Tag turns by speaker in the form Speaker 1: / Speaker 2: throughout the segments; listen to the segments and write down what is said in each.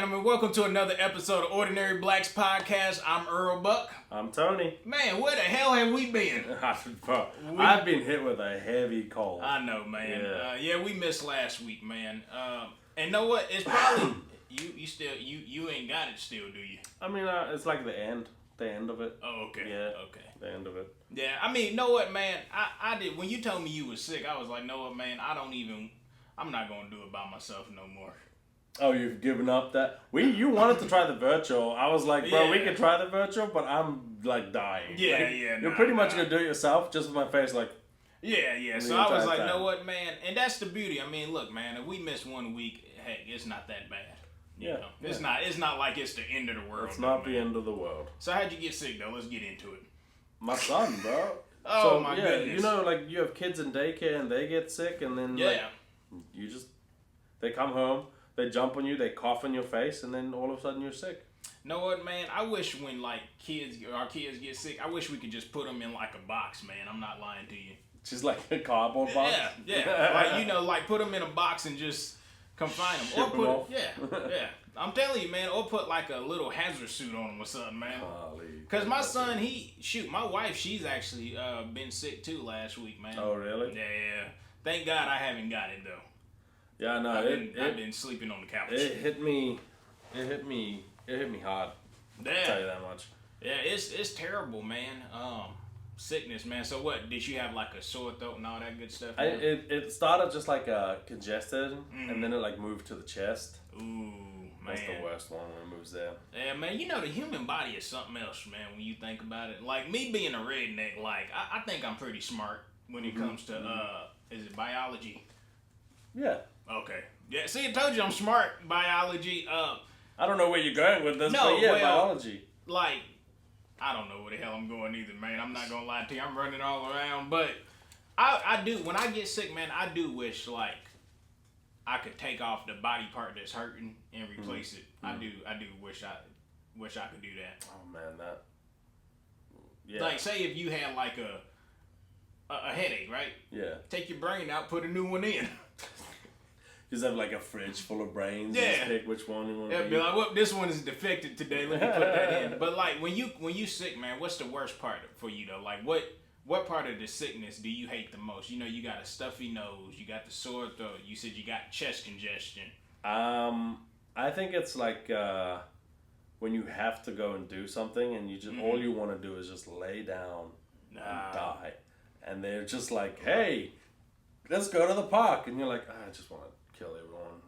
Speaker 1: gentlemen, welcome to another episode of Ordinary Blacks Podcast. I'm Earl Buck.
Speaker 2: I'm Tony.
Speaker 1: Man, where the hell have we been?
Speaker 2: I've been hit with a heavy cold.
Speaker 1: I know, man. Yeah, we missed last week, man. And know what? It's probably you ain't got it still, do you?
Speaker 2: I mean, it's like the end of it.
Speaker 1: Oh, okay.
Speaker 2: Yeah.
Speaker 1: Okay.
Speaker 2: The end of it.
Speaker 1: Yeah, I mean, know what, man? I did when you told me you was sick. I was like, know what, man? I'm not gonna do it by myself no more.
Speaker 2: Oh, you've given up that? You wanted to try the virtual. I was like, bro, we can try the virtual, but I'm like dying. You're pretty much gonna do it yourself, just with my face like.
Speaker 1: Yeah. So I was like, know what, man? And that's the beauty. I mean, look, man, if we miss 1 week, heck, it's not that bad. You know? It's not like it's the end of the world.
Speaker 2: It's not the end of the world.
Speaker 1: So how'd you get sick though? Let's get into it.
Speaker 2: My son, bro.
Speaker 1: Oh, my goodness.
Speaker 2: You know, like you have kids in daycare and they get sick, and then they come home. They jump on you, they cough in your face, and then all of a sudden you're sick.
Speaker 1: Know what, man? I wish when our kids get sick, I wish we could just put them in like a box, man. I'm not lying to you.
Speaker 2: Just like a cardboard box?
Speaker 1: Yeah. Like put them in a box and just confine them.
Speaker 2: Ship them off.
Speaker 1: Yeah. I'm telling you, man. Or put like a little hazard suit on them or something, man. Because my son, my wife, she's actually been sick too last week, man.
Speaker 2: Oh, really?
Speaker 1: Yeah. Thank God I haven't got it though.
Speaker 2: Yeah, no,
Speaker 1: I've been sleeping on the couch.
Speaker 2: It hit me hard.
Speaker 1: Yeah.
Speaker 2: I'll tell you that much.
Speaker 1: Yeah, it's terrible, man. Sickness, man. So what? Did you have like a sore throat and all that good stuff?
Speaker 2: It started just like congested, and then it like moved to the chest.
Speaker 1: Ooh, man.
Speaker 2: That's the worst one when it moves there.
Speaker 1: Yeah, man. You know the human body is something else, man. When you think about it, like me being a redneck, like I think I'm pretty smart when it comes to is it biology?
Speaker 2: Yeah.
Speaker 1: Okay. Yeah. See, I told you I'm smart. Biology.
Speaker 2: I don't know where you're going with this, but biology.
Speaker 1: Like, I don't know where the hell I'm going either, man. I'm not gonna lie to you. I'm running all around, but I do. When I get sick, man, I do wish like I could take off the body part that's hurting and replace it. I do wish I could do that.
Speaker 2: Oh man,
Speaker 1: Like, say if you had like a headache, right?
Speaker 2: Yeah.
Speaker 1: Take your brain out, put a new one in.
Speaker 2: Just have like a fridge full of brains.
Speaker 1: Yeah.
Speaker 2: And just pick which one you want to use.
Speaker 1: Be like, well, this one is defected today. Let me put that in. But like when you sick, man, what's the worst part for you though? Like what part of the sickness do you hate the most? You know, you got a stuffy nose, you got the sore throat, you said you got chest congestion.
Speaker 2: I think it's like when you have to go and do something and you just all you want to do is just lay down and die. And they're just like, hey, let's go to the park. And you're like, I just want to kill everyone.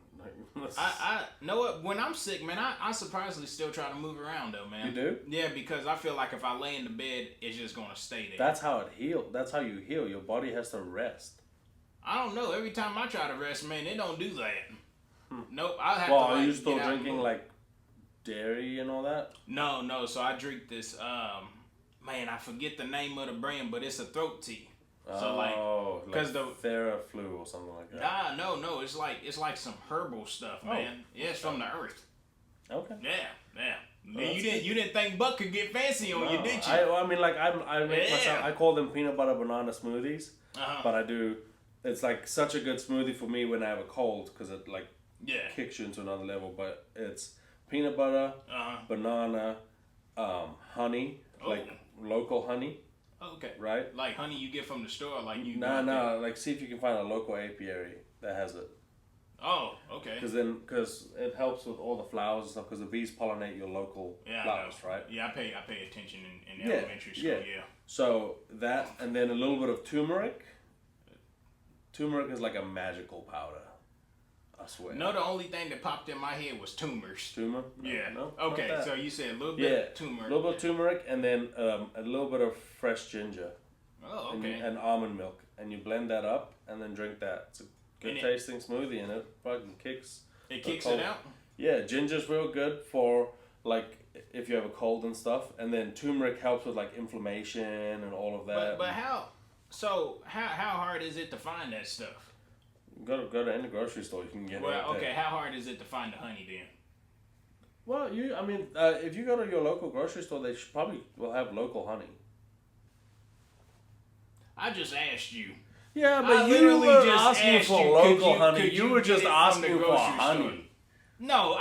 Speaker 1: I know what, when I'm sick, man, I surprisingly still try to move around though, man.
Speaker 2: You do?
Speaker 1: Yeah, because I feel like if I lay in the bed, it's just gonna stay there.
Speaker 2: That's how it heals. That's how you heal. Your body has to rest.
Speaker 1: I don't know. Every time I try to rest, man, it don't do that. Nope. I have to.
Speaker 2: Well, are you still drinking like dairy and all that?
Speaker 1: No. So I drink this. Man, I forget the name of the brand, but it's a throat tea. So because the
Speaker 2: Theraflu or something like that.
Speaker 1: No. It's like some herbal stuff, man. Yeah, it's from the earth.
Speaker 2: Okay.
Speaker 1: Yeah.
Speaker 2: Well,
Speaker 1: you didn't think Buck could get fancy on you, did you?
Speaker 2: I mean, like I make myself. I call them peanut butter banana smoothies. But I do. It's like such a good smoothie for me when I have a cold because it like kicks you into another level. But it's peanut butter, banana, honey, like local honey.
Speaker 1: Okay.
Speaker 2: Right?
Speaker 1: Like honey you get from the store, like you.
Speaker 2: No. Like see if you can find a local apiary that has it.
Speaker 1: Oh, okay.
Speaker 2: Because it helps with all the flowers and stuff. Because the bees pollinate your local flowers, right?
Speaker 1: Yeah, I pay attention in elementary school. Yeah.
Speaker 2: So that, and then a little bit of turmeric. Turmeric is like a magical powder. I swear.
Speaker 1: No, the only thing that popped in my head was tumors.
Speaker 2: Turmeric?
Speaker 1: No, okay, so you said a little bit of turmeric.
Speaker 2: A little bit of turmeric and then a little bit of fresh ginger.
Speaker 1: Oh, okay.
Speaker 2: And almond milk. And you blend that up and then drink that. It's a good tasting smoothie and it fucking kicks.
Speaker 1: It kicks it out?
Speaker 2: Yeah, ginger's real good for like if you have a cold and stuff. And then turmeric helps with like inflammation and all of that.
Speaker 1: But how hard is it to find that stuff?
Speaker 2: Go to any grocery store, you can get it.
Speaker 1: Well, okay, how hard is it to find the honey then?
Speaker 2: Well, if you go to your local grocery store, they probably will have local honey.
Speaker 1: I just asked you.
Speaker 2: Yeah, but you were asking for local honey. You were just asking for honey.
Speaker 1: No,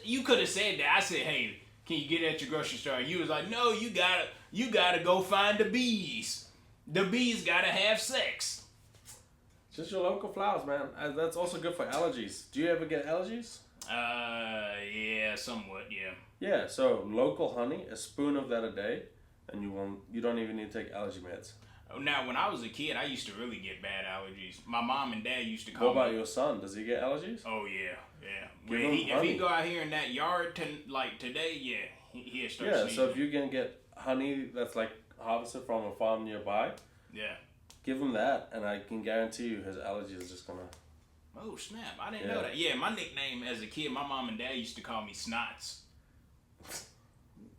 Speaker 1: you could have said that. I said, hey, can you get at your grocery store? And you was like, no, you gotta go find the bees. The bees gotta have sex.
Speaker 2: Just your local flowers, man. That's also good for allergies. Do you ever get allergies?
Speaker 1: Yeah, somewhat, yeah.
Speaker 2: Yeah, so local honey, a spoon of that a day, and you don't even need to take allergy meds.
Speaker 1: Now, when I was a kid, I used to really get bad allergies. My mom and dad used to call
Speaker 2: me. What about your son? Does he get allergies?
Speaker 1: Oh, yeah. If he go out here in that yard today, yeah, he'll start sneezing.
Speaker 2: So if you can get honey that's like harvested from a farm nearby,
Speaker 1: yeah,
Speaker 2: give him that, and I can guarantee you his allergies is just gonna...
Speaker 1: Oh, snap. I didn't know that. Yeah, my nickname as a kid, my mom and dad used to call me Snots.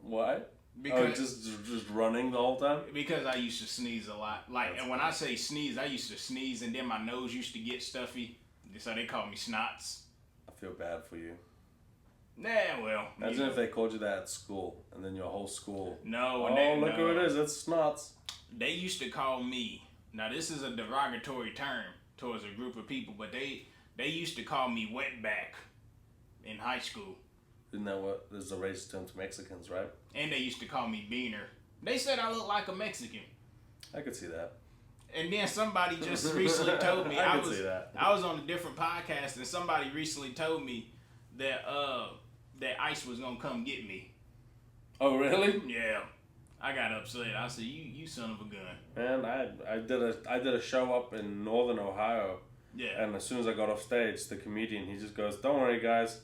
Speaker 2: Why? Because just running the whole time?
Speaker 1: Because I used to sneeze a lot. And when I say sneeze, I used to sneeze and then my nose used to get stuffy. So they called me Snots.
Speaker 2: I feel bad for you.
Speaker 1: Yeah, well.
Speaker 2: Imagine if they called you that at school and then your whole school.
Speaker 1: No.
Speaker 2: Look who it is. It's Snots.
Speaker 1: They used to call me. Now, this is a derogatory term towards a group of people, but they used to call me Wetback in high school.
Speaker 2: Isn't that what is a racist term to Mexicans, right?
Speaker 1: And they used to call me Beaner. They said I look like a Mexican.
Speaker 2: I could see that.
Speaker 1: And then somebody just recently told me I was on a different podcast, and somebody recently told me that ICE was gonna come get me.
Speaker 2: Oh, really?
Speaker 1: Yeah. I got upset. I said, "You son of a gun."
Speaker 2: Man, I did a show up in Northern Ohio.
Speaker 1: Yeah.
Speaker 2: And as soon as I got off stage, the comedian, he just goes, "Don't worry, guys.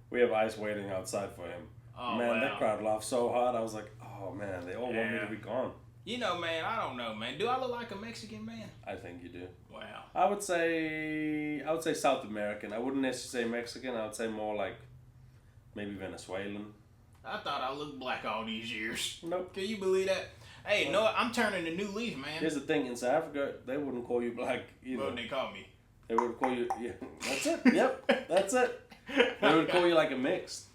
Speaker 2: We have ICE waiting outside for him."
Speaker 1: Oh,
Speaker 2: man,
Speaker 1: wow.
Speaker 2: That crowd laughed so hard. I was like, "Oh man, they all want me to be gone."
Speaker 1: You know, man, I don't know, man. Do I look like a Mexican man?
Speaker 2: I think you do.
Speaker 1: Wow.
Speaker 2: I would say South American. I wouldn't necessarily say Mexican. I would say more like maybe Venezuelan.
Speaker 1: I thought I looked black all these years.
Speaker 2: Nope.
Speaker 1: Can you believe that? Hey, no, I'm turning a new leaf, man.
Speaker 2: Here's the thing: in South Africa, they wouldn't call you black either.
Speaker 1: What would they call me?
Speaker 2: They would call you. Yeah, that's it. Yep, that's it. They would call you like a mixed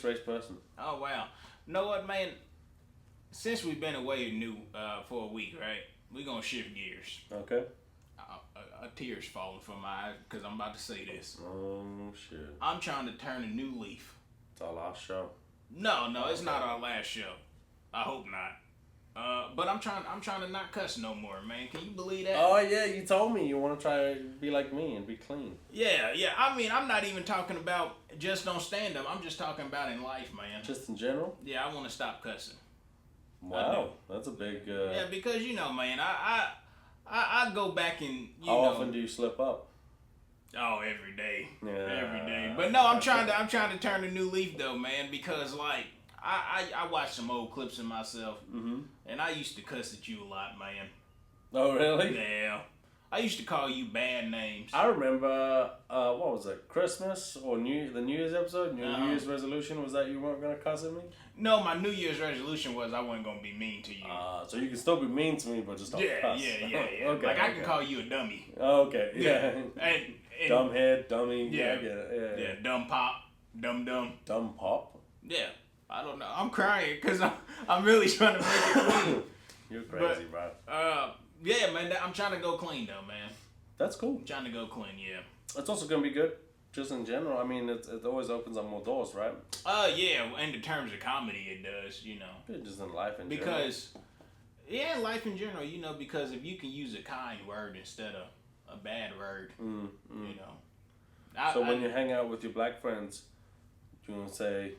Speaker 2: race person.
Speaker 1: Oh wow! Know what, man? Since we've been away for a week, right? We're gonna shift gears.
Speaker 2: Okay.
Speaker 1: A tear's falling from my eyes because I'm about to say this.
Speaker 2: Oh shit!
Speaker 1: I'm trying to turn a new leaf.
Speaker 2: It's our last show.
Speaker 1: No, it's not our last show. I hope not. But I'm trying to not cuss no more, man. Can you believe that?
Speaker 2: Oh yeah, you told me you want to try to be like me and be clean.
Speaker 1: Yeah. I mean, I'm not even talking about just on stand up. I'm just talking about in life, man.
Speaker 2: Just in general?
Speaker 1: Yeah, I want to stop cussing.
Speaker 2: Wow, that's a big.
Speaker 1: Yeah, because man, I go back and
Speaker 2: How often do you slip up?
Speaker 1: Oh, every day.
Speaker 2: Yeah.
Speaker 1: Every day. But no, I'm trying to turn a new leaf though, man, because like I watched some old clips of myself, and I used to cuss at you a lot, man.
Speaker 2: Oh, really?
Speaker 1: Yeah. I used to call you bad names.
Speaker 2: I remember, what was it, Christmas or the New Year's episode? Your New Year's resolution was that you weren't going to cuss at me?
Speaker 1: No, my New Year's resolution was I wasn't going to be mean to you.
Speaker 2: So you can still be mean to me, but just don't cuss.
Speaker 1: Yeah.
Speaker 2: Okay,
Speaker 1: like I can call you a dummy.
Speaker 2: Okay, yeah.
Speaker 1: And
Speaker 2: Dumbhead, dummy,
Speaker 1: yeah,
Speaker 2: I get it. Yeah.
Speaker 1: Dumb pop, dumb.
Speaker 2: Dumb pop?
Speaker 1: Yeah, I don't know. I'm crying because I'm really trying to make it clean.
Speaker 2: You're crazy, bro.
Speaker 1: Yeah, man, I'm trying to go clean though, man.
Speaker 2: That's cool.
Speaker 1: I'm trying to go clean, yeah.
Speaker 2: It's also gonna be good, just in general. I mean, it always opens up more doors, right?
Speaker 1: Yeah. In the terms of comedy, it does, you know.
Speaker 2: Yeah, just in life in
Speaker 1: general. Because,
Speaker 2: general.
Speaker 1: life in general, you know, because if you can use a kind word instead of a bad word, you know.
Speaker 2: So when you hang out with your black friends, do you want to say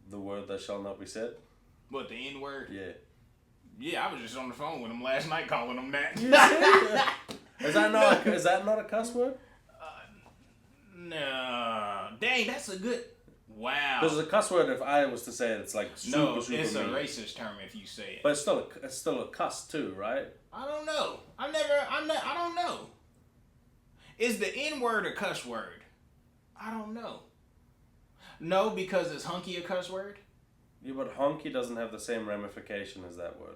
Speaker 2: the word that shall not be said?
Speaker 1: What, the N word?
Speaker 2: Yeah.
Speaker 1: Yeah, I was just on the phone with him last night calling him that.
Speaker 2: Is that not a cuss word?
Speaker 1: No. Dang, that's a good... Wow.
Speaker 2: Because a cuss word, if I was to say it, it's like super
Speaker 1: it's
Speaker 2: mean.
Speaker 1: a racist term if you say it.
Speaker 2: But it's still a cuss too, right?
Speaker 1: I don't know. I don't know. Is the N word a cuss word? I don't know. No, because is hunky a cuss word?
Speaker 2: Yeah, but honky doesn't have the same ramification as that word.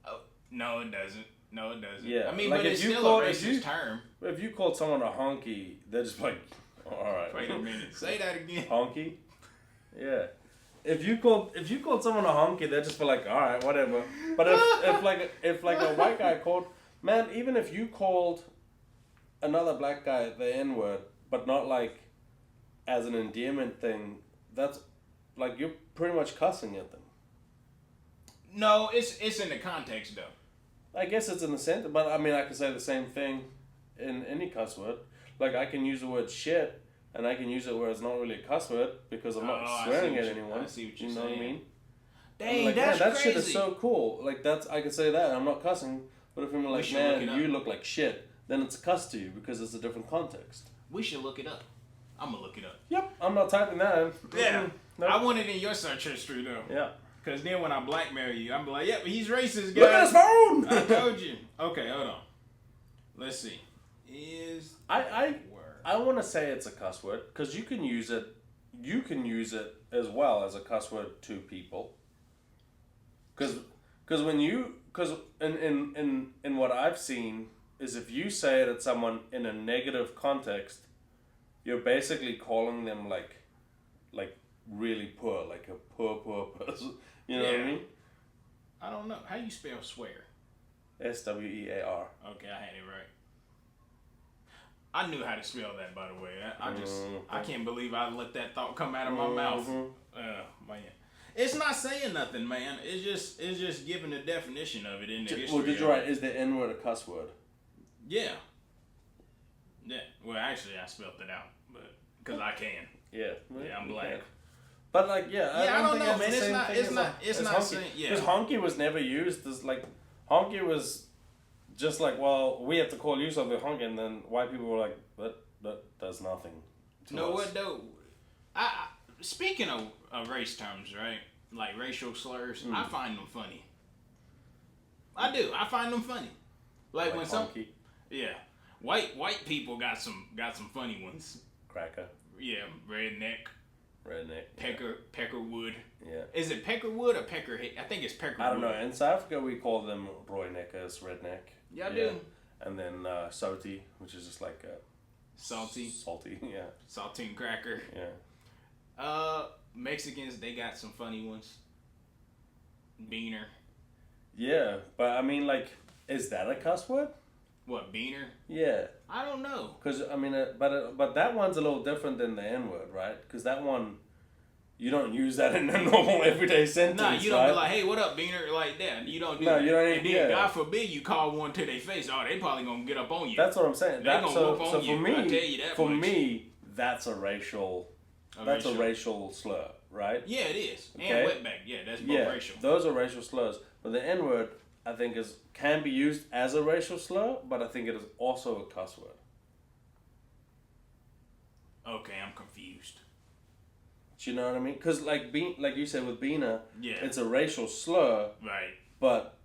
Speaker 1: Oh, no, it doesn't.
Speaker 2: Yeah.
Speaker 1: I mean, like but it's still a racist term.
Speaker 2: If you called someone a honky, they're just like, oh, all right.
Speaker 1: Wait a minute. Say that again.
Speaker 2: Honky? Yeah. If you called someone a honky, they're just like, all right, whatever. But if a white guy called, man, even if you called another black guy the N word, but not like as an endearment thing. That's like you're pretty much cussing at them.
Speaker 1: No, it's in the context though.
Speaker 2: I guess it's in the sense, but I mean, I can say the same thing in any cuss word. Like I can use the word shit, and I can use it where it's not really a cuss word because I'm not swearing at anyone. I see what you're saying. Know what I mean?
Speaker 1: Dang, like, that's
Speaker 2: that
Speaker 1: crazy.
Speaker 2: Shit is so cool. Like I can say that. I'm not cussing, but if I'm like, man, you look like shit, then it's a cuss to you because it's a different context.
Speaker 1: We should look it up. I'm gonna look it up.
Speaker 2: Yep, I'm not typing that in.
Speaker 1: Yeah, nope. I want it in your search history though.
Speaker 2: Yeah.
Speaker 1: Because then when I blackmail you, I'm like, yep, he's racist, guys.
Speaker 2: Look at his phone!
Speaker 1: I told you. Okay, hold on. Let's see.
Speaker 2: I want to say it's a cuss word because you can use it. You can use it as well as a cuss word to people. Because in what I've seen is if you say it at someone in a negative context, you're basically calling them like really poor, like a poor person. You know what I mean?
Speaker 1: I don't know. How do you spell swear?
Speaker 2: SWEAR.
Speaker 1: Okay, I had it right. I knew how to spell that, by the way. I can't believe I let that thought come out of my mouth. Man. It's not saying nothing, man. It's just giving the definition of it in the history.
Speaker 2: Well, did you write, is the N word a cuss word?
Speaker 1: Yeah. Yeah. Well, actually, I spelled it out, but because I can.
Speaker 2: Yeah.
Speaker 1: Yeah, I'm black.
Speaker 2: But like, I don't know, man.
Speaker 1: It's not saying,
Speaker 2: because honky was never used as like, honky was just like, well, we have to call you something honky, and then white people were like, that does nothing.
Speaker 1: No, what though? Speaking of race terms, right? Like racial slurs, I find them funny. I do. I find them funny. Like when
Speaker 2: honky.
Speaker 1: White people got some funny ones.
Speaker 2: Cracker.
Speaker 1: Yeah, redneck. Peckerwood.
Speaker 2: Yeah.
Speaker 1: Is it Peckerwood or Peckerhead? I think it's Peckerwood.
Speaker 2: I don't know. In South Africa, we call them Royneckers, redneck.
Speaker 1: Yeah, I do.
Speaker 2: And then Soti, which is just like
Speaker 1: salty,
Speaker 2: yeah.
Speaker 1: Saltine cracker.
Speaker 2: Yeah.
Speaker 1: Mexicans, they got some funny ones. Beaner.
Speaker 2: Yeah, but I mean, like, is that a cuss word?
Speaker 1: What, beaner?
Speaker 2: Yeah.
Speaker 1: I don't know.
Speaker 2: Because, I mean, but that one's a little different than the N-word, right? Because that one, you don't use that in a normal everyday sentence,
Speaker 1: Nah, you don't be like, hey, what up, beaner? Like that. You don't do that.
Speaker 2: You don't
Speaker 1: even, and then, God forbid, you call one to their face. Oh, they probably going to get up on you.
Speaker 2: That's what I'm saying.
Speaker 1: They going to whoop on you.
Speaker 2: Me,
Speaker 1: I tell you that
Speaker 2: for
Speaker 1: much.
Speaker 2: me, that's a racial slur, right?
Speaker 1: Yeah, it is.
Speaker 2: Okay?
Speaker 1: And wetback. Yeah, that's both racial.
Speaker 2: Those are racial slurs. But the N-word, I think, can be used as a racial slur, but I think it is also a cuss word.
Speaker 1: Okay, I'm confused.
Speaker 2: Do you know what I mean? Because like you said with Bina,
Speaker 1: yeah,
Speaker 2: it's a racial slur,
Speaker 1: right?
Speaker 2: But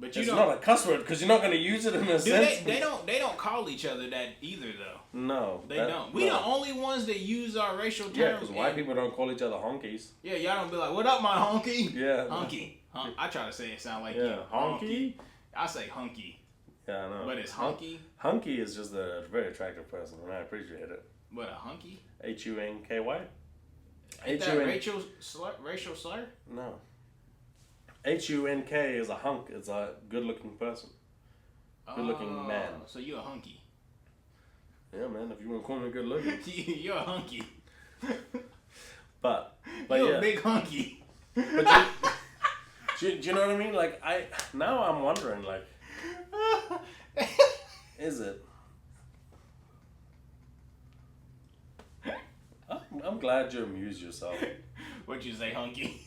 Speaker 2: it's not a cuss word because you're not going to use it in a sentence.
Speaker 1: They don't call each other that either though.
Speaker 2: No,
Speaker 1: they don't. We the only ones that use our racial terms.
Speaker 2: Yeah, because white people don't call each other honkies.
Speaker 1: Yeah, y'all don't be like, "What up, my honky?"
Speaker 2: Yeah,
Speaker 1: honky. I try to say it sound like
Speaker 2: honky.
Speaker 1: I say hunky.
Speaker 2: Yeah, I know.
Speaker 1: But it's hunky.
Speaker 2: Hunky is just a very attractive person, and I appreciate it.
Speaker 1: What, a hunky?
Speaker 2: HUNKY.
Speaker 1: Ain't that racial slur?
Speaker 2: No. HUNK is a hunk. It's a good-looking person. Good-looking man.
Speaker 1: So you're a hunky.
Speaker 2: Yeah, man. If you want to call me good-looking,
Speaker 1: you're a hunky.
Speaker 2: But
Speaker 1: you're a big hunky.
Speaker 2: But do you know what I mean? Like now I'm wondering, like, is it? I'm glad you amused yourself.
Speaker 1: What'd you say, hunky?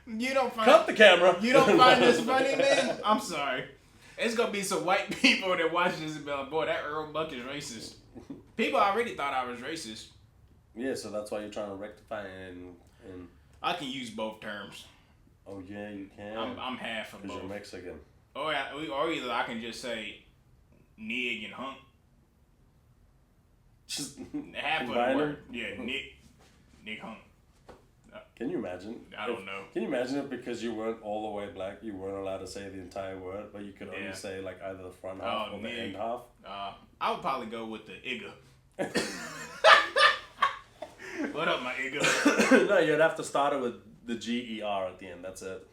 Speaker 1: You don't find
Speaker 2: cut the camera.
Speaker 1: You don't find this funny, man? I'm sorry. It's gonna be some white people that watch this and be like, boy, that Earl Buck is racist. People already thought I was racist.
Speaker 2: Yeah, so that's why you're trying to rectify and
Speaker 1: I can use both terms.
Speaker 2: Oh yeah, you can.
Speaker 1: I'm half of both.
Speaker 2: Because you're Mexican.
Speaker 1: Or either I can just say nig and hunk.
Speaker 2: Just
Speaker 1: half of the word. Yeah, nig hunk.
Speaker 2: Can you imagine?
Speaker 1: I don't know.
Speaker 2: Can you imagine it because you weren't all the way black, you weren't allowed to say the entire word, but you could only say like either the front half or the end half?
Speaker 1: I would probably go with the igga. What up, my igga?
Speaker 2: No, you'd have to start it with the GER at the end. That's it.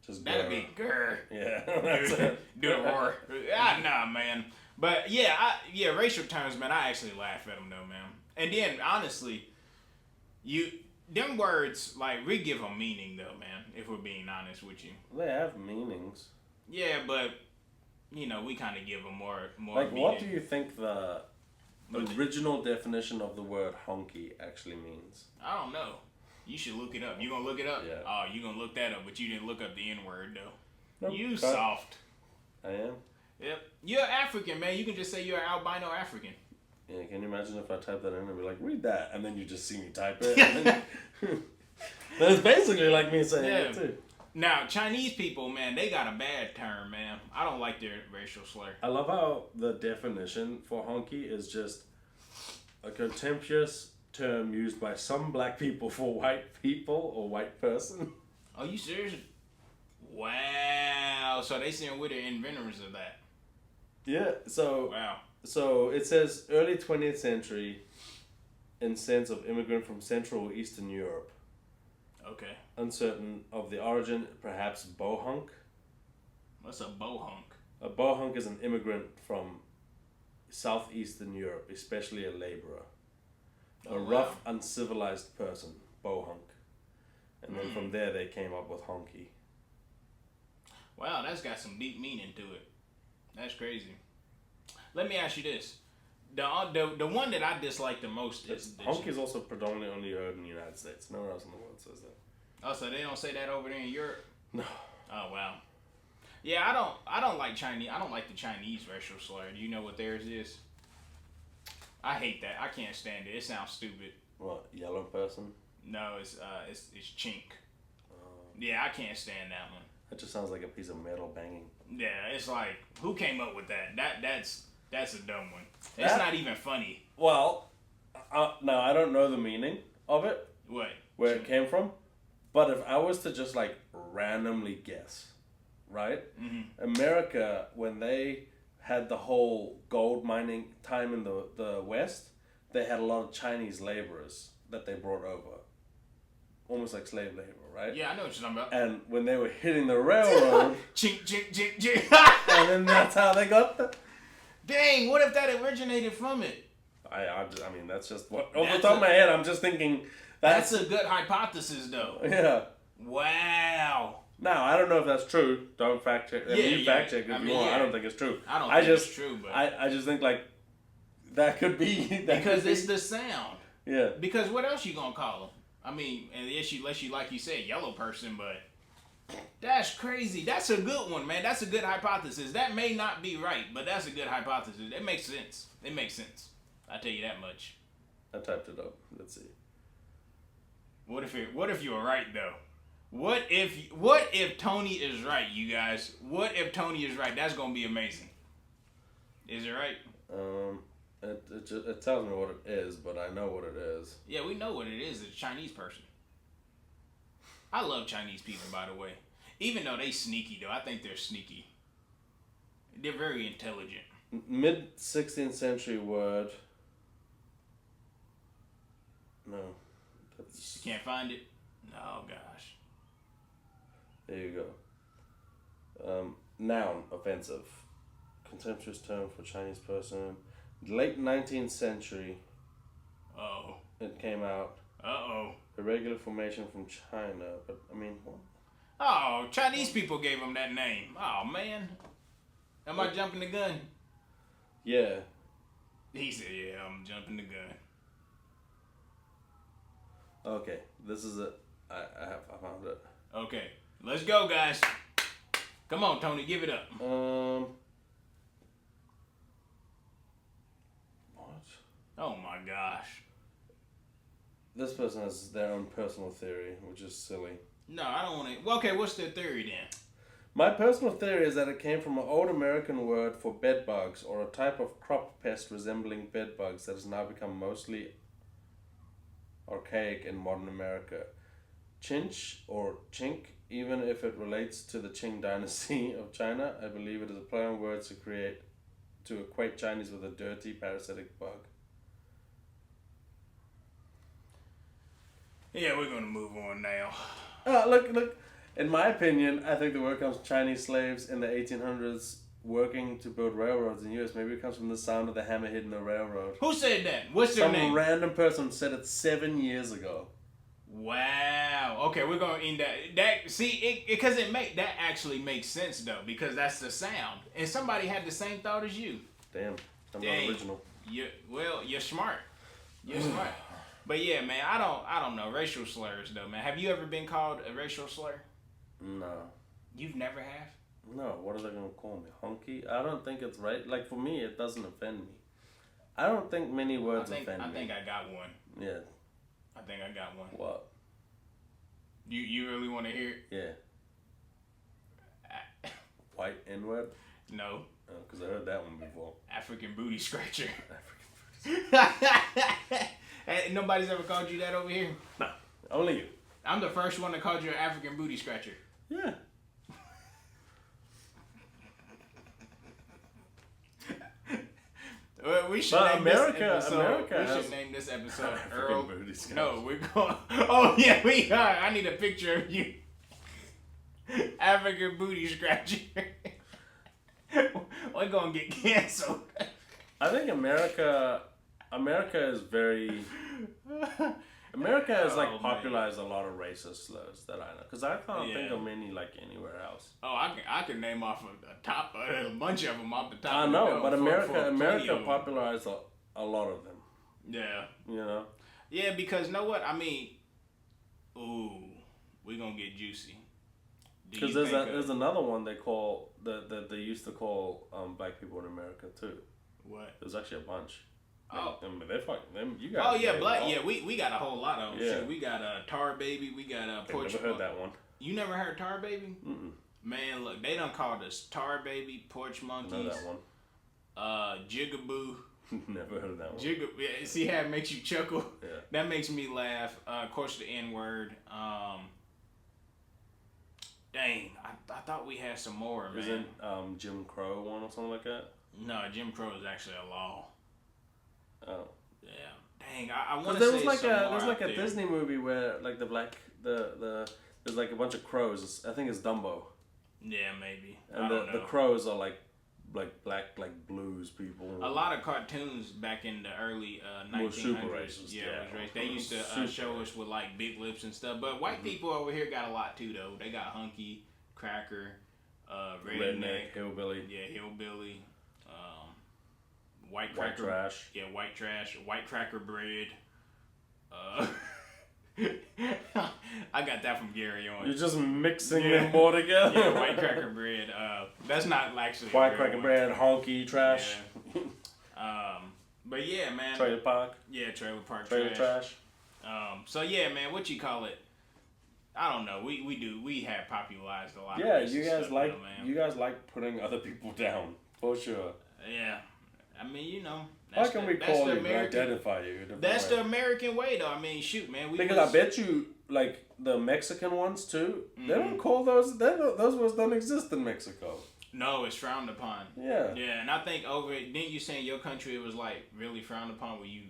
Speaker 2: Just
Speaker 1: that'd be grr.
Speaker 2: Yeah.
Speaker 1: Do the roar. Nah, man. But racial terms, man. I actually laugh at them though, man. And then honestly, them words, like, we give them meaning though, man. If we're being honest with you.
Speaker 2: They have meanings.
Speaker 1: Yeah, but we kind of give them more.
Speaker 2: Like,
Speaker 1: meaning.
Speaker 2: what do you think the original definition of the word honky actually means?
Speaker 1: I don't know. You should look it up. You gonna look it up?
Speaker 2: Yeah.
Speaker 1: Oh, you gonna look that up, but you didn't look up the N word though.
Speaker 2: Nope,
Speaker 1: You soft.
Speaker 2: I am.
Speaker 1: Yep. You're African, man. You can just say you're an albino African.
Speaker 2: Yeah, can you imagine if I type that in and be like, read that, and then you just see me type it? That's basically like me saying it too.
Speaker 1: Now, Chinese people, man, they got a bad term, man. I don't like their racial slur.
Speaker 2: I love how the definition for honky is just a contemptuous term used by some black people for white people or white person.
Speaker 1: Are you serious? Wow. So they saying we're the inventors of that.
Speaker 2: Yeah, so...
Speaker 1: Wow.
Speaker 2: So it says early 20th century in sense of immigrant from Central or Eastern Europe.
Speaker 1: Okay.
Speaker 2: Uncertain of the origin, perhaps bohunk.
Speaker 1: What's a bohunk?
Speaker 2: A bohunk is an immigrant from Southeastern Europe, especially a laborer. A rough, uncivilized person, bohunk. And then from there they came up with honky.
Speaker 1: Wow, that's got some deep meaning to it. That's crazy. Let me ask you this. The one that I dislike the most is...
Speaker 2: Honky is also predominantly only heard in the United States. Nowhere else in the world says that.
Speaker 1: Oh, so they don't say that over there in Europe?
Speaker 2: No.
Speaker 1: Oh, wow. Yeah, I don't like Chinese. I don't like the Chinese racial slur. Do you know what theirs is? I hate that. I can't stand it. It sounds stupid.
Speaker 2: What, yellow person?
Speaker 1: No, it's chink. Yeah, I can't stand that one.
Speaker 2: That just sounds like a piece of metal banging.
Speaker 1: Yeah, it's like, who came up with that? That's a dumb one. It's not even funny.
Speaker 2: Well, now I don't know the meaning of it.
Speaker 1: What?
Speaker 2: Where it came from. But if I was to just like randomly guess, right? Mm-hmm. America, when they had the whole gold mining time in the West, they had a lot of Chinese laborers that they brought over. Almost like slave labor, right?
Speaker 1: Yeah, I know what you're talking about.
Speaker 2: And when they were hitting the railroad...
Speaker 1: chink, chink, chink, chink.
Speaker 2: And then that's how they got the...
Speaker 1: Dang, what if that originated from it?
Speaker 2: I mean, that's just what... Off the top of my head, I'm just thinking...
Speaker 1: That's a good hypothesis, though.
Speaker 2: Yeah.
Speaker 1: Wow.
Speaker 2: Now, I don't know if that's true. Don't fact check. You fact check if you want. I don't think it's true.
Speaker 1: I don't think it's true, but...
Speaker 2: I just think, like, that could be...
Speaker 1: Because it's the sound.
Speaker 2: Yeah.
Speaker 1: Because what else you gonna call them? I mean, unless you, like you said, yellow person, but... That's crazy. That's a good one, man. That's a good hypothesis. That may not be right, but that's a good hypothesis. It makes sense. It makes sense. I tell you that much.
Speaker 2: I typed it up. Let's see.
Speaker 1: What if you're right though? What if Tony is right, you guys? What if Tony is right? That's gonna be amazing. Is it right?
Speaker 2: It tells me what it is, but I know what it is.
Speaker 1: Yeah, we know what it is. It's a Chinese person. I love Chinese people, by the way. Even though they sneaky, though. I think they're sneaky. They're very intelligent.
Speaker 2: Mid-16th century word. No.
Speaker 1: You can't find it? Oh, gosh.
Speaker 2: There you go. Noun, offensive. Contemptuous term for Chinese person. Late 19th century.
Speaker 1: Uh-oh.
Speaker 2: It came out.
Speaker 1: Uh-oh.
Speaker 2: Irregular formation from China, but I mean... What?
Speaker 1: Oh, Chinese people gave him that name. Oh, man. Am I jumping the gun?
Speaker 2: Yeah.
Speaker 1: He said, yeah, I'm jumping the gun.
Speaker 2: Okay, this is it. I found it.
Speaker 1: Okay, let's go, guys. Come on, Tony, give it up.
Speaker 2: What?
Speaker 1: Oh my gosh.
Speaker 2: This person has their own personal theory, which is silly.
Speaker 1: No, I don't want to. Well, okay, what's their theory then?
Speaker 2: My personal theory is that it came from an old American word for bed bugs, or a type of crop pest resembling bed bugs that has now become mostly archaic in modern America. Chinch or chink, even if it relates to the Qing dynasty of China, I believe it is a play on words to equate Chinese with a dirty parasitic bug.
Speaker 1: Yeah, we're gonna move on now.
Speaker 2: Look. In my opinion, I think the word comes from Chinese slaves in the 1800s working to build railroads in the U.S. Maybe it comes from the sound of the hammer hitting the railroad.
Speaker 1: Who said that? What's their name?
Speaker 2: Some random person said it 7 years ago.
Speaker 1: Wow. Okay, we're gonna end that. That actually makes sense though, because that's the sound, and somebody had the same thought as you.
Speaker 2: Damn, I'm not original.
Speaker 1: You're smart. You're smart. But yeah, man, I don't know racial slurs though, man. Have you ever been called a racial slur?
Speaker 2: No.
Speaker 1: You've never have?
Speaker 2: No. What are they gonna call me? Honky? I don't think it's right. Like for me, it doesn't offend me. I don't think many words offend me.
Speaker 1: I think I got one.
Speaker 2: Yeah.
Speaker 1: I think I got one.
Speaker 2: What?
Speaker 1: You really want to hear it?
Speaker 2: Yeah. White N-word?
Speaker 1: No.
Speaker 2: Because I heard that one before.
Speaker 1: African booty scratcher. Hey, nobody's ever called you that over here?
Speaker 2: No. Only you.
Speaker 1: I'm the first one that called you an African booty scratcher.
Speaker 2: Yeah.
Speaker 1: Well, we should name this episode Earl. No, we're going. Oh yeah, we are. I need a picture of you. African booty scratcher. We're gonna get canceled.
Speaker 2: I think America is very. America has like popularized a lot of racist slurs that I know, because I can't think of many like anywhere else.
Speaker 1: Oh, I can name off a bunch of them off the top.
Speaker 2: I know, but America popularized a lot of them.
Speaker 1: Yeah.
Speaker 2: You know.
Speaker 1: Yeah, because know what I mean. Ooh, we're gonna get juicy.
Speaker 2: Because there's another one they call that they used to call black people in America too.
Speaker 1: What?
Speaker 2: There's actually a bunch.
Speaker 1: Oh,
Speaker 2: they fucking them. You got.
Speaker 1: Oh yeah, black. Yeah, we got a whole lot of them.
Speaker 2: Yeah.
Speaker 1: Shit, we got Tar Baby. We got
Speaker 2: Porch. Never heard that one.
Speaker 1: You never heard Tar Baby?
Speaker 2: Mm-mm.
Speaker 1: Man, look, they done called us Tar Baby, Porch Monkeys.
Speaker 2: I know that one.
Speaker 1: Jigaboo.
Speaker 2: Never heard of that one.
Speaker 1: Yeah, see how it makes you chuckle?
Speaker 2: Yeah.
Speaker 1: That makes me laugh. Of course, the N word. Dang, I thought we had some more, man.
Speaker 2: Isn't Jim Crow one or something like that?
Speaker 1: No, Jim Crow is actually a law.
Speaker 2: Oh.
Speaker 1: Yeah. Dang, I want to say
Speaker 2: there's like a Disney movie where like there's like a bunch of crows. I think it's Dumbo.
Speaker 1: Yeah, maybe.
Speaker 2: And the crows are like black, like blues people.
Speaker 1: A lot of cartoons back in the early 1900s.
Speaker 2: Super racist.
Speaker 1: Yeah, they used to show us with like big lips and stuff. But white people over here got a lot too, though. They got hunky, cracker, redneck,
Speaker 2: hillbilly.
Speaker 1: Yeah, hillbilly. White
Speaker 2: trash.
Speaker 1: Yeah, white trash. White cracker bread. I got that from Gary on.
Speaker 2: You're just mixing them more together.
Speaker 1: Yeah, white cracker bread. That's not actually
Speaker 2: white cracker bread, honky trash.
Speaker 1: Yeah. But yeah, man.
Speaker 2: Trailer park.
Speaker 1: Yeah, trailer park
Speaker 2: trash.
Speaker 1: So yeah, man. What you call it? I don't know. We have popularized a lot.
Speaker 2: Yeah,
Speaker 1: of
Speaker 2: you guys like
Speaker 1: man.
Speaker 2: You guys like putting other people down for sure.
Speaker 1: Yeah. I mean, you know.
Speaker 2: How can we call you and identify you?
Speaker 1: That's the American way, though. I mean, shoot, man.
Speaker 2: Because I bet you, like, the Mexican ones, too, they don't call those... Those words don't exist in Mexico.
Speaker 1: No, it's frowned upon.
Speaker 2: Yeah.
Speaker 1: Yeah, and I think over it, didn't you say in your country it was, like, really frowned upon where you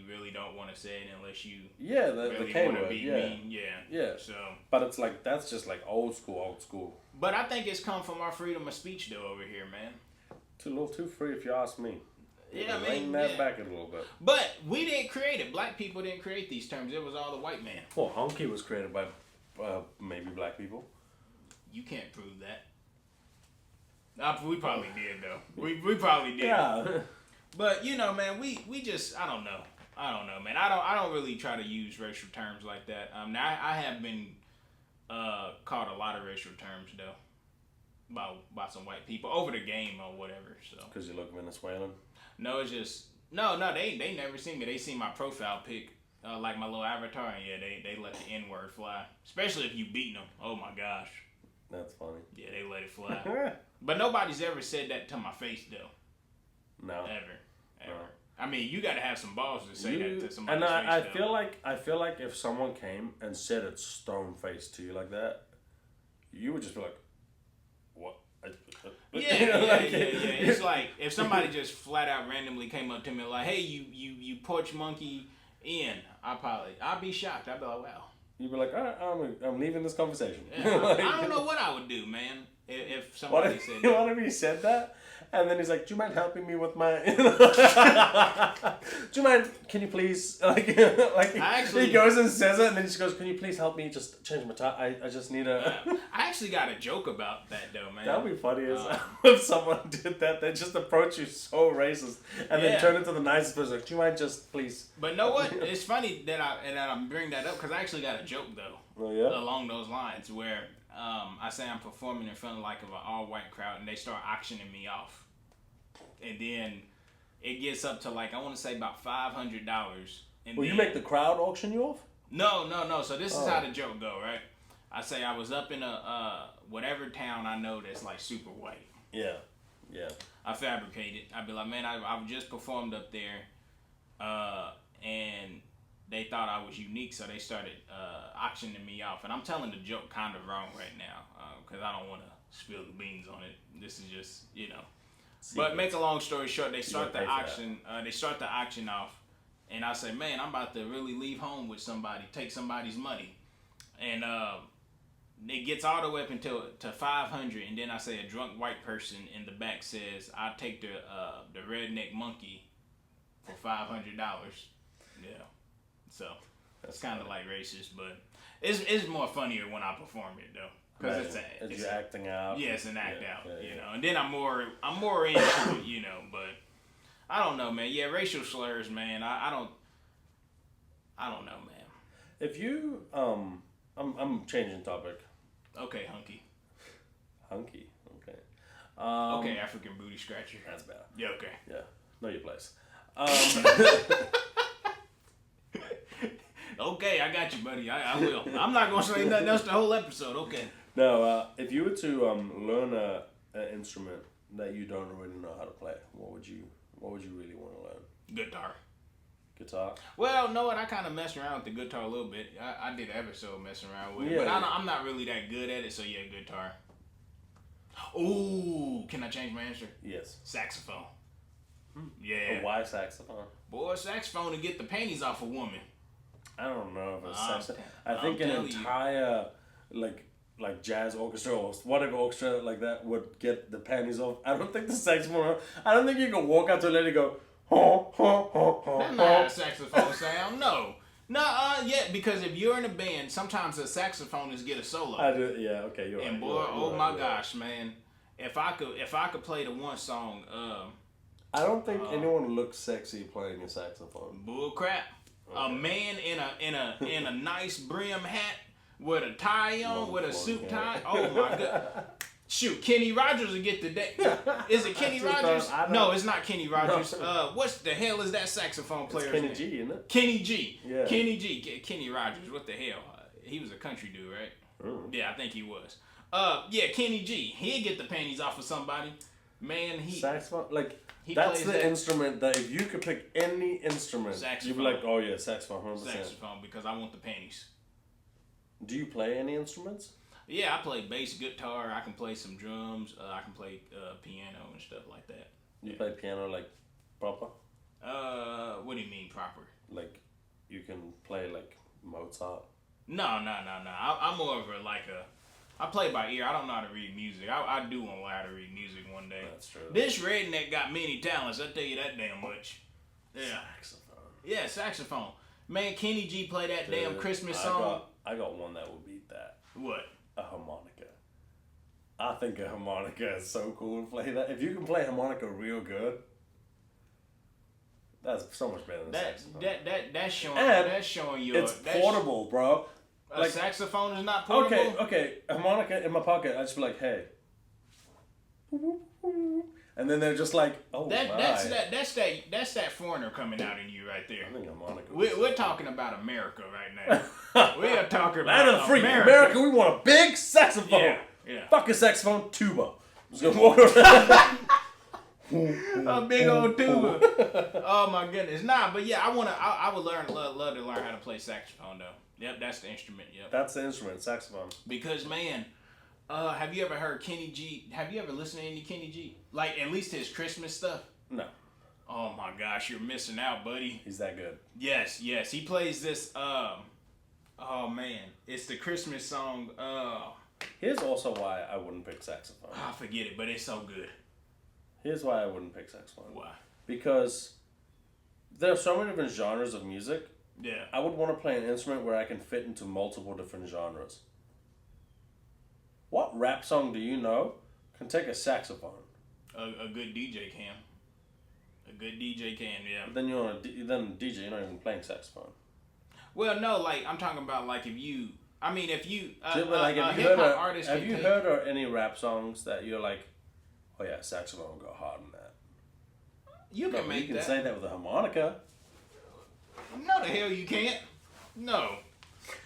Speaker 1: really don't want to say it unless you...
Speaker 2: Yeah, the
Speaker 1: really
Speaker 2: K
Speaker 1: want to
Speaker 2: word,
Speaker 1: be mean. Yeah. So...
Speaker 2: But it's like, that's just, like, old school.
Speaker 1: But I think it's come from our freedom of speech, though, over here, man.
Speaker 2: It's a little too free if you ask me.
Speaker 1: Yeah, I
Speaker 2: mean, that back a little bit.
Speaker 1: But we didn't create it. Black people didn't create these terms. It was all the white man.
Speaker 2: Well, honky was created by maybe black people.
Speaker 1: You can't prove that. We probably did though. We probably did.
Speaker 2: Yeah.
Speaker 1: But you know, man, we just I don't know, man. I don't really try to use racial terms like that. Now I have been called a lot of racial terms though. By some white people over the game or whatever. So.
Speaker 2: Because you look Venezuelan.
Speaker 1: No, it's just no. They never seen me. They seen my profile pic, like my little avatar, and yeah, they let the N word fly. Especially if you beating them. Oh my gosh.
Speaker 2: That's funny.
Speaker 1: Yeah, they let it fly. But nobody's ever said that to my face though.
Speaker 2: No.
Speaker 1: Ever. No. I mean, you got to have some balls to say that to somebody.
Speaker 2: And I feel like if someone came and said it stone faced to you like that, you would just be like, what?
Speaker 1: Yeah. It's like if somebody just flat out randomly came up to me like, "Hey, you porch monkey Ian," I'd be shocked. I'd be like, "Wow."
Speaker 2: You'd be like, all right, I'm leaving this conversation.
Speaker 1: Yeah, I don't know what I would do, man, if somebody said that.
Speaker 2: What if he said that? And then he's like, do you mind helping me with my... do you mind, can you please... he goes and says it, and then he just goes, can you please help me just change my tie? I just need a...
Speaker 1: I actually got a joke about that, though, man.
Speaker 2: That would be funny as if someone did that. They just approach you so racist, and then turn into the nicest person. Like, do you mind just please...
Speaker 1: But know what? It's funny that I'm bringing that up, because I actually got a joke, though, along those lines, where... I say I'm performing in front of an all-white crowd, and they start auctioning me off, and then it gets up to I want to say about $500. And
Speaker 2: you make the crowd auction you off?
Speaker 1: No. So this is how the joke go, right? I say I was up in a whatever town I know that's super white.
Speaker 2: Yeah.
Speaker 1: I fabricate it. I'd be like, man, I've just performed up there, and they thought I was unique, so they started auctioning me off. And I'm telling the joke kind of wrong right now, because I don't want to spill the beans on it. This is just, But make a long story short, they start the auction. They start the auction off, and I say, man, I'm about to really leave home with somebody, take somebody's money, and it gets all the way up until to 500, and then I say a drunk white person in the back says, I'll take the redneck monkey for $500. Yeah. So it's kind of racist, but it's more funnier when I perform it though, because it's
Speaker 2: acting out.
Speaker 1: Yeah, it's an act out, and then I'm more into it, But I don't know, man. Yeah, racial slurs, man. I don't know, man.
Speaker 2: If you I'm changing topic.
Speaker 1: Okay, hunky.
Speaker 2: Hunky. Okay.
Speaker 1: Okay, African booty scratcher.
Speaker 2: That's bad.
Speaker 1: Yeah. Okay.
Speaker 2: Yeah. Know your place.
Speaker 1: Okay, I got you, buddy. I will. I'm not gonna say nothing else the whole episode. Okay.
Speaker 2: No, if you were to learn an instrument that you don't really know how to play, what would you really want to learn?
Speaker 1: Guitar.
Speaker 2: Guitar.
Speaker 1: Well, know what? I kind of messed around with the guitar a little bit. I did an episode messing around with it, but I'm not really that good at it. So yeah, guitar. Ooh, can I change my answer?
Speaker 2: Yes.
Speaker 1: Saxophone. Yeah.
Speaker 2: Why saxophone?
Speaker 1: Boy, saxophone to get the panties off a woman.
Speaker 2: I don't know if it's saxophone. I think an entire like jazz orchestra or whatever orchestra like that would get the panties off. I don't think the saxophone. I don't think you can walk out to a lady and go.
Speaker 1: That's not how a saxophone sound. No. Yeah, because if you're in a band, sometimes the saxophonists get a solo.
Speaker 2: I do. Yeah. Okay. You're right.
Speaker 1: And boy, oh my gosh, man! If I could play the one song.
Speaker 2: I don't think anyone looks sexy playing a saxophone.
Speaker 1: Bull crap. Okay. A man in a nice brim hat with a tie on, with a suit tie. Oh my god. Shoot, Kenny Rogers will get the day. Is it Kenny Rogers? No, it's not Kenny Rogers. No. What the hell is that saxophone player?
Speaker 2: Kenny G, isn't it?
Speaker 1: Kenny G. Yeah. Kenny G. Kenny Rogers. What the hell? He was a country dude, right?
Speaker 2: Mm.
Speaker 1: Yeah, I think he was. Yeah, Kenny G. He'd get the panties off of somebody. Man,
Speaker 2: saxophone, that's the instrument that if you could pick any instrument,
Speaker 1: saxophone.
Speaker 2: You'd be like, oh yeah, saxophone, 100%.
Speaker 1: Saxophone, because I want the panties.
Speaker 2: Do you play any instruments?
Speaker 1: Yeah, I play bass guitar. I can play some drums. I can play piano and stuff like that.
Speaker 2: You play piano proper?
Speaker 1: What do you mean proper?
Speaker 2: Like, you can play Mozart?
Speaker 1: No. I'm more of I play by ear. I don't know how to read music. I do want to learn how to read music one day.
Speaker 2: That's true.
Speaker 1: This redneck got many talents. I tell you that damn much. Yeah.
Speaker 2: Saxophone.
Speaker 1: Yeah, saxophone. Man, Kenny G play that damn Christmas song.
Speaker 2: I got one that would beat that.
Speaker 1: What?
Speaker 2: A harmonica. I think a harmonica is so cool to play that. If you can play harmonica real good, that's so much better than saxophone.
Speaker 1: That's showing you.
Speaker 2: It's portable, bro.
Speaker 1: A saxophone is not portable.
Speaker 2: Okay. A harmonica in my pocket. I just be like, hey. And then they're just like, oh my.
Speaker 1: That's that foreigner coming out in you right there.
Speaker 2: I think harmonica.
Speaker 1: We're talking about America right now. We are talking about
Speaker 2: Land of the free. America. We want a big saxophone.
Speaker 1: Yeah.
Speaker 2: Fuck a saxophone, tuba. I'm just gonna walk around.
Speaker 1: A big old tuba. Oh my goodness. Nah, but yeah, I would love to learn how to play saxophone though. Yep, that's the instrument. Yep.
Speaker 2: That's the instrument, saxophone.
Speaker 1: Because man, have you ever heard Kenny G? Have you ever listened to any Kenny G? Like at least his Christmas stuff?
Speaker 2: No.
Speaker 1: Oh my gosh, you're missing out, buddy.
Speaker 2: He's that good.
Speaker 1: Yes. He plays this Oh man, it's the Christmas song.
Speaker 2: Here's also why I wouldn't pick saxophone.
Speaker 1: I forget it, but it's so good.
Speaker 2: Here's why I wouldn't pick saxophone.
Speaker 1: Why?
Speaker 2: Because there are so many different genres of music.
Speaker 1: Yeah.
Speaker 2: I would want to play an instrument where I can fit into multiple different genres. What rap song do you know can take a saxophone?
Speaker 1: A good DJ can. A good DJ can, yeah.
Speaker 2: But then then DJ, you're not even playing saxophone.
Speaker 1: Well, no, like I'm talking about like if you
Speaker 2: have you
Speaker 1: hip-hop
Speaker 2: heard of any rap songs that you're like, oh yeah, saxophone will go hard on that?
Speaker 1: You can make that.
Speaker 2: You can say that with a harmonica.
Speaker 1: No, the hell you can't. No.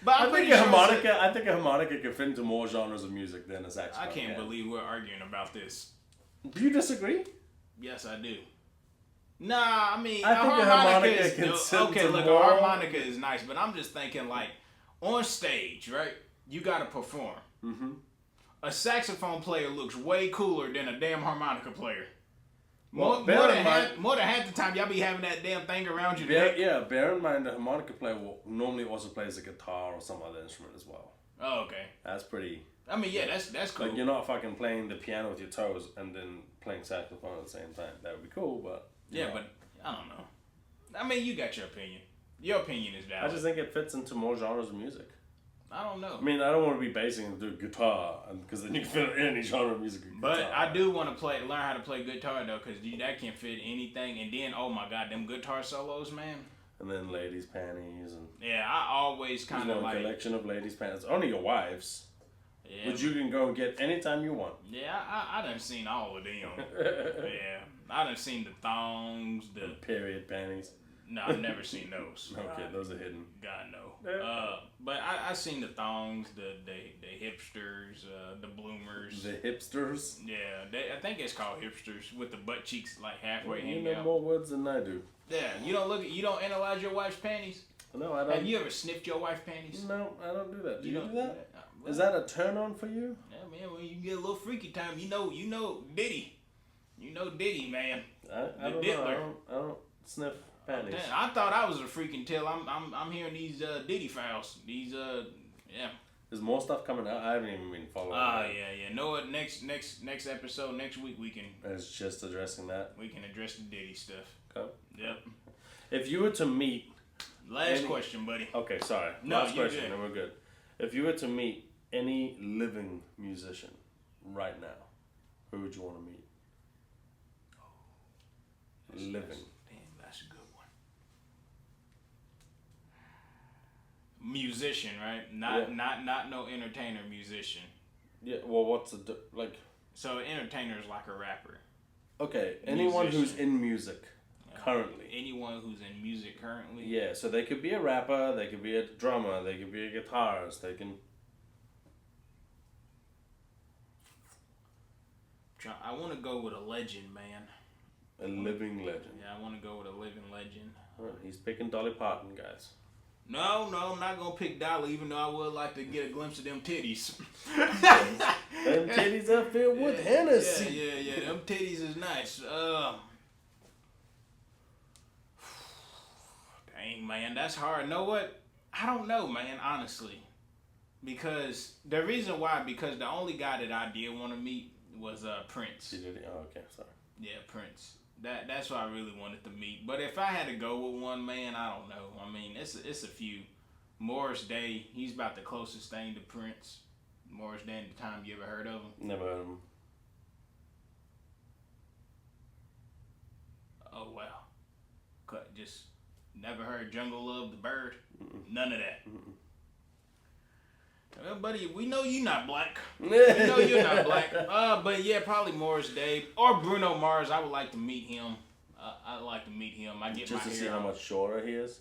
Speaker 1: But
Speaker 2: I think a harmonica can fit into more genres of music than a saxophone.
Speaker 1: I can't believe we're arguing about this.
Speaker 2: Do you disagree?
Speaker 1: Yes, I do. Nah, I mean,
Speaker 2: I think a harmonica can
Speaker 1: okay, look, a harmonica is nice, but I'm just thinking like on stage, right? You got to perform.
Speaker 2: Mm-hmm.
Speaker 1: A saxophone player looks way cooler than a damn harmonica player. More than half the time, y'all be having that damn thing around your neck.
Speaker 2: Yeah, bear in mind the harmonica player will normally also plays a guitar or some other instrument as well.
Speaker 1: Oh, okay.
Speaker 2: That's pretty...
Speaker 1: I mean, yeah, that's cool.
Speaker 2: Like, you're not fucking playing the piano with your toes and then playing saxophone at the same time. That would be cool, but...
Speaker 1: Yeah, but I don't know. I mean, you got your opinion. Your opinion is valid.
Speaker 2: I just think it fits into more genres of music.
Speaker 1: I don't know.
Speaker 2: I mean, I don't want to be basing it to guitar, because then you can fit any genre of music.
Speaker 1: But I do want to learn how to play guitar though, because that can fit anything. And then, oh my god, them guitar solos, man.
Speaker 2: And then ladies' panties and.
Speaker 1: Yeah, I always kind of like
Speaker 2: a collection of ladies' panties. Only your wives. Yeah. Which you can go and get anytime you want.
Speaker 1: Yeah, I done seen all of them. Yeah, I done seen the thongs, the
Speaker 2: period panties.
Speaker 1: No, I've never seen those.
Speaker 2: Okay, those are hidden.
Speaker 1: God no. But I seen the thongs, the hipsters, the bloomers.
Speaker 2: The hipsters.
Speaker 1: Yeah, I think it's called hipsters with the butt cheeks like halfway hanging
Speaker 2: out. You know more words than I do.
Speaker 1: Yeah, you don't analyze your wife's panties.
Speaker 2: No, I don't.
Speaker 1: Have you ever sniffed your wife's panties?
Speaker 2: No, I don't do that. Do you do that? Well, is that a turn on for you?
Speaker 1: Yeah, man. When you get a little freaky time, you know Diddy. You know Diddy, man.
Speaker 2: I don't know. I don't sniff panties.
Speaker 1: Damn, I thought I was a freak until I'm hearing these Diddy files. These yeah.
Speaker 2: There's more stuff coming out. I haven't even been following.
Speaker 1: Yeah. Know what? Next episode next week we can.
Speaker 2: It's just addressing that.
Speaker 1: We can address the Diddy stuff.
Speaker 2: Okay.
Speaker 1: Yep.
Speaker 2: If you were to meet.
Speaker 1: Last question, buddy.
Speaker 2: Okay, sorry.
Speaker 1: No,
Speaker 2: last question, and we're good. If you were to meet any living musician right now, who would you want to meet? Living.
Speaker 1: That's a good one. Musician, right? Not no entertainer. Musician.
Speaker 2: Yeah. Well, what's like?
Speaker 1: So entertainer is like a rapper.
Speaker 2: Okay. Anyone who's in music currently.
Speaker 1: Anyone who's in music currently.
Speaker 2: Yeah. So they could be a rapper. They could be a drummer. They could be a guitarist. They can.
Speaker 1: I want to go with a legend, man.
Speaker 2: A living legend.
Speaker 1: Yeah, I want to go with a living legend.
Speaker 2: Well, he's picking Dolly Parton, guys.
Speaker 1: No, I'm not going to pick Dolly, even though I would like to get a glimpse of them titties.
Speaker 2: Them titties are filled with Hennessy.
Speaker 1: Yeah. Them titties is nice. Dang, man, that's hard. Know what? I don't know, man, honestly. Because the reason why, because the only guy that I did want to meet was Prince.
Speaker 2: You did? Oh, okay, sorry.
Speaker 1: Yeah, Prince. That's what I really wanted to meet. But if I had to go with one, man, I don't know. I mean, it's a few. Morris Day, he's about the closest thing to Prince. Morris Day at the time, you ever heard of him?
Speaker 2: Never heard of him.
Speaker 1: Oh, wow. Just never heard Jungle Love the Bird? Mm-mm. None of that. Mm-mm. Well, buddy, we know you're not black. We know you're not black. But yeah, probably Morris Day or Bruno Mars. I would like to meet him. I'd like to meet him. I get
Speaker 2: just to see how much shorter he is.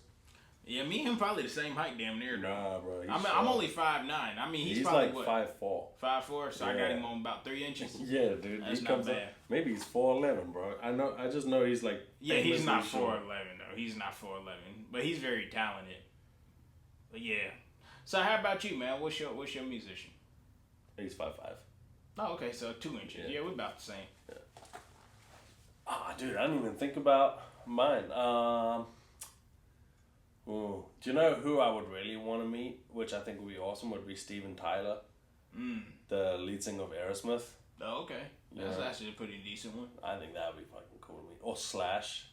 Speaker 1: Yeah, me and him probably the same height, damn near.
Speaker 2: Nah, bro.
Speaker 1: I'm only 5'9". I mean, he's probably
Speaker 2: like
Speaker 1: what?
Speaker 2: 5'4".
Speaker 1: 5'4", so yeah. I got him on about 3 inches.
Speaker 2: Yeah, dude.
Speaker 1: That's not bad.
Speaker 2: Maybe he's 4'11", bro. I just know he's like.
Speaker 1: Yeah, he's not 4'11", though. He's not 4'11", but he's very talented. But yeah. So how about you, man? What's your musician?
Speaker 2: He's 5'5".
Speaker 1: Oh, okay, so 2 inches. Yeah, we're about the same.
Speaker 2: Yeah. Dude, I didn't even think about mine. Ooh. Do you know who I would really want to meet, which I think would be awesome, would be Steven Tyler, the lead singer of Aerosmith.
Speaker 1: Oh, okay. That's actually a pretty decent one.
Speaker 2: I think that would be fucking cool to meet. Or Slash.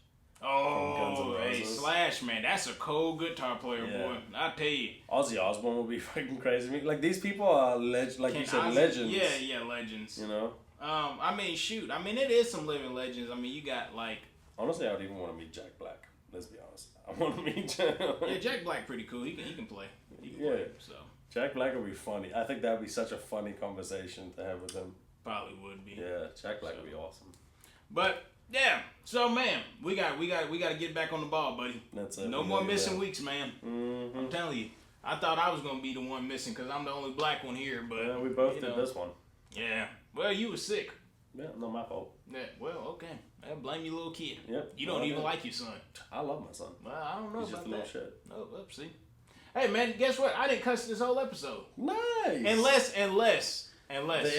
Speaker 1: Oh, hey, Slash, man. That's a cold guitar player, boy. I tell you.
Speaker 2: Ozzy Osbourne would be fucking crazy to meet. Like, these people are, like you said, legends.
Speaker 1: Yeah, legends.
Speaker 2: You know?
Speaker 1: I mean, shoot. I mean, it is some living legends. I mean, you got, like...
Speaker 2: Honestly, I would even want to meet Jack Black. Let's be honest. I want to meet Jack.
Speaker 1: Yeah, Jack Black pretty cool. He can play. He can play, so.
Speaker 2: Jack Black would be funny. I think that would be such a funny conversation to have with him.
Speaker 1: Probably would be.
Speaker 2: Yeah, Jack Black would be awesome.
Speaker 1: But yeah, so man, we got to get back on the ball, buddy.
Speaker 2: That's it.
Speaker 1: No more missing weeks, man. Mm-hmm. I'm telling you. I thought I was gonna be the one missing because I'm the only black one here, but
Speaker 2: yeah, we both did this one.
Speaker 1: Yeah. Well, you were sick.
Speaker 2: Yeah, not my fault.
Speaker 1: Yeah. Well, okay. I blame your little kid.
Speaker 2: Yep.
Speaker 1: You don't even like your son.
Speaker 2: I love my son.
Speaker 1: Well, I don't know
Speaker 2: He's
Speaker 1: about
Speaker 2: just a little shit.
Speaker 1: Oh, see. Hey man, guess what? I didn't cuss this whole episode.
Speaker 2: Nice.
Speaker 1: Unless
Speaker 2: the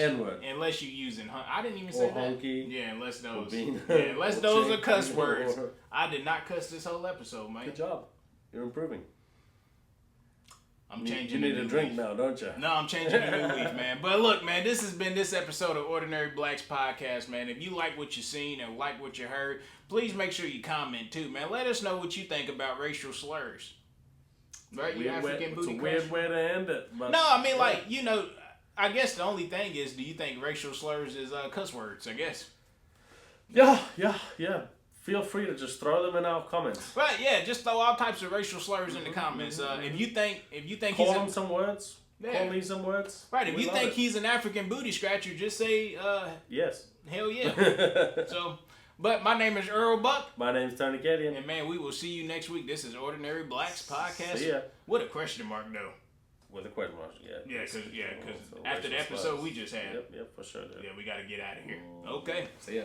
Speaker 2: N-word.
Speaker 1: Unless you using I didn't even say that.
Speaker 2: Honky.
Speaker 1: Yeah, unless those. Unless those are cuss words. I did not cuss this whole episode, man.
Speaker 2: Good job. You're improving.
Speaker 1: I'm changing.
Speaker 2: You need a drink now, don't you?
Speaker 1: No, I'm changing a new leaf, man. But look, man, this has been this episode of Ordinary Blacks Podcast, man. If you like what you seen and like what you heard, please make sure you comment too, man. Let us know what you think about racial slurs. Right? You African booty crusher.
Speaker 2: It's a weird way to end it. But
Speaker 1: no, I mean, like, you know, I guess the only thing is, do you think racial slurs is cuss words, I guess?
Speaker 2: Yeah. Feel free to just throw them in our comments.
Speaker 1: Right, yeah, just throw all types of racial slurs in the comments. If you think
Speaker 2: call him some words. Yeah. Call me some words.
Speaker 1: Right, if you think he's an African booty scratcher, just say
Speaker 2: yes.
Speaker 1: Hell yeah. So, but my name is Earl Buck.
Speaker 2: My name's Tony Cadian.
Speaker 1: And man, we will see you next week. This is Ordinary Blacks Podcast.
Speaker 2: See ya.
Speaker 1: What a question mark though.
Speaker 2: With a question mark, yeah.
Speaker 1: Yeah, because after the episode we just had.
Speaker 2: Yep, for sure. Dude.
Speaker 1: Yeah, we got to get out of here. Okay.
Speaker 2: See ya.